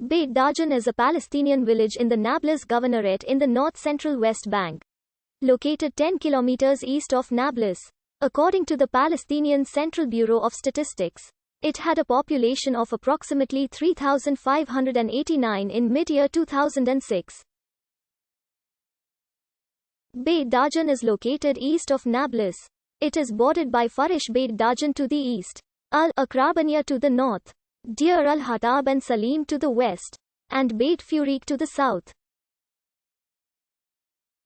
Beit Dajan is a Palestinian village in the Nablus Governorate in the north-central West Bank. Located 10 kilometers east of Nablus. According to the Palestinian Central Bureau of Statistics, it had a population of approximately 3,589 in mid-year 2006. Beit Dajan is located east of Nablus. It is bordered by Farish Beit Dajan to the east, Al-Akrabaniya to the north, Deir al-Hatab and Salim to the west, and Beit Furik to the south.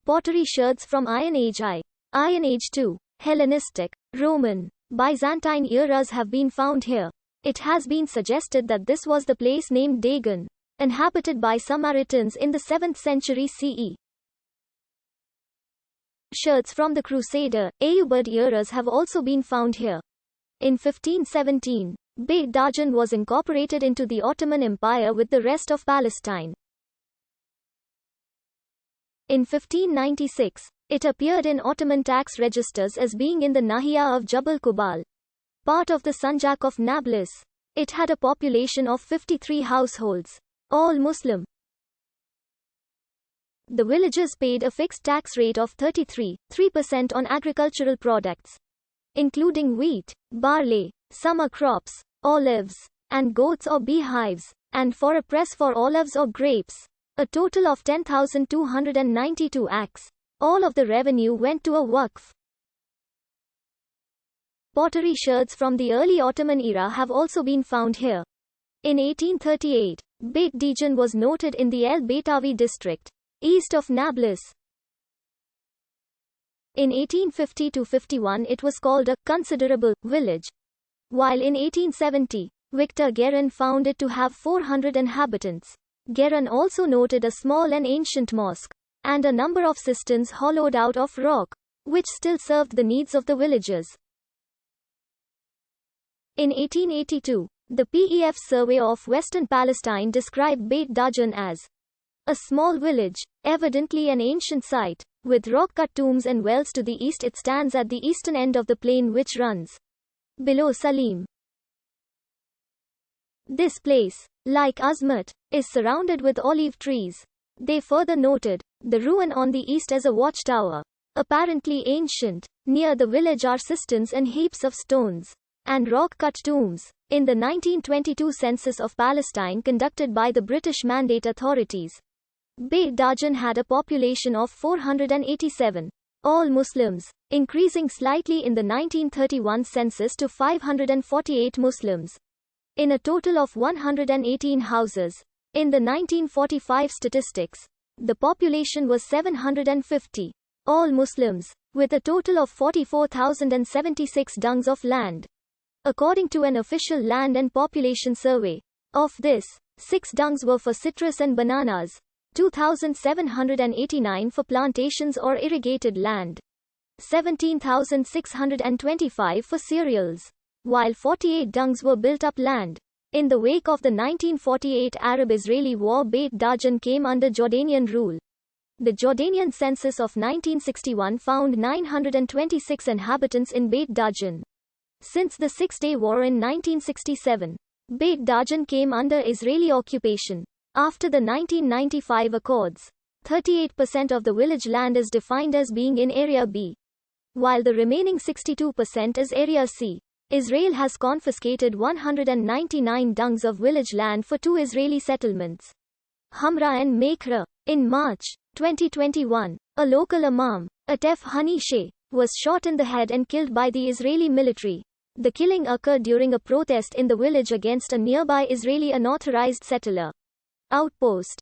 Pottery sherds from Iron Age I, Iron Age II, Hellenistic, Roman, Byzantine eras have been found here. It has been suggested that this was the place named Dagan, inhabited by Samaritans in the 7th century CE. Sherds from the Crusader, Ayyubid eras have also been found here. In 1517, Beit Dajan was incorporated into the Ottoman Empire with the rest of Palestine. In 1596, it appeared in Ottoman tax registers as being in the Nahia of Jabal Kubal, part of the Sanjak of Nablus. It had a population of 53 households, all Muslim. The villagers paid a fixed tax rate of 33% on agricultural products, including wheat, barley, summer crops, olives, and goats or beehives, and for a press for olives or grapes. A total of 10,292 acres. All of the revenue went to a waqf. Pottery sherds from the early Ottoman era have also been found here. In 1838, Beit Dajan was noted in the El Baitawi district, east of Nablus. In 1850-51 it was called a considerable village, while in 1870, Victor Guerin found it to have 400 inhabitants. Guerin also noted a small and ancient mosque, and a number of cisterns hollowed out of rock, which still served the needs of the villagers. In 1882, the PEF survey of Western Palestine described Beit Dajan as a small village, evidently an ancient site, with rock-cut tombs and wells to the east. It stands at the eastern end of the plain which runs below Salim. This place, like Azmat, is surrounded with olive trees. They further noted the ruin on the east as a watchtower, apparently ancient. Near the village are cisterns and heaps of stones and rock-cut tombs. In the 1922 census of Palestine conducted by the British Mandate authorities, Beit Dajan had a population of 487, all Muslims, increasing slightly in the 1931 census to 548 Muslims. In a total of 118 houses. In the 1945 statistics, the population was 750, all Muslims, with a total of 44,076 dungs of land. According to an official land and population survey, of this, 6 dungs were for citrus and bananas, 2,789 for plantations or irrigated land, 17,625 for cereals, while 48 dungs were built-up land. In the wake of the 1948 Arab-Israeli War, Beit Dajan came under Jordanian rule. The Jordanian census of 1961 found 926 inhabitants in Beit Dajan. Since the Six-Day War in 1967, Beit Dajan came under Israeli occupation. After the 1995 Accords, 38% of the village land is defined as being in Area B, while the remaining 62% is Area C. Israel has confiscated 199 dungs of village land for 2 Israeli settlements, Hamra and Mekra. In March 2021, a local imam, Atef Hani, was shot in the head and killed by the Israeli military. The killing occurred during a protest in the village against a nearby Israeli unauthorized settler outpost.